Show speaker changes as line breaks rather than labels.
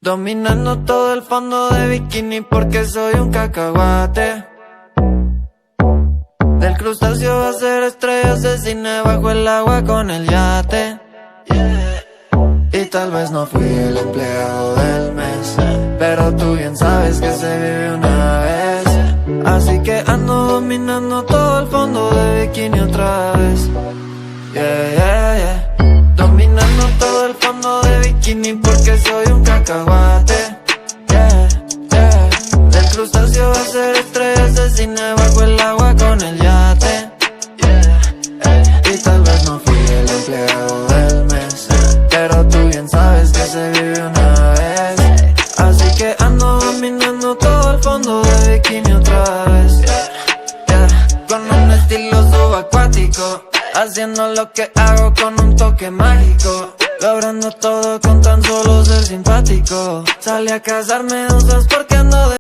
Dominando todo el fondo de bikini porque soy un cacahuate. Del crustáceo a ser estrellas de cine bajo el agua con el yate. Y tal vez no fui el empleado del mes, pero tú bien sabes que se vive una vez. Así que ando dominando todo el fondo de bikini otra vez. Yeah, yeah, yeah. Dominando todo el fondo de bikini porque soy un cacahuate. Yeah, yeah. Del crustáceo a ser estrellas de cine bajo el agua con el yate. Yeah, y tal vez no fui el empleado del mes, pero tú bien sabes que se vive una vez. Así que ando dominando todo el fondo de bikini otra vez. Yeah, con un estilo subacuático, haciendo lo que hago con un toque mágico, logrando todo con tan solo ser simpático. Salí a cazarme medusas porque ando de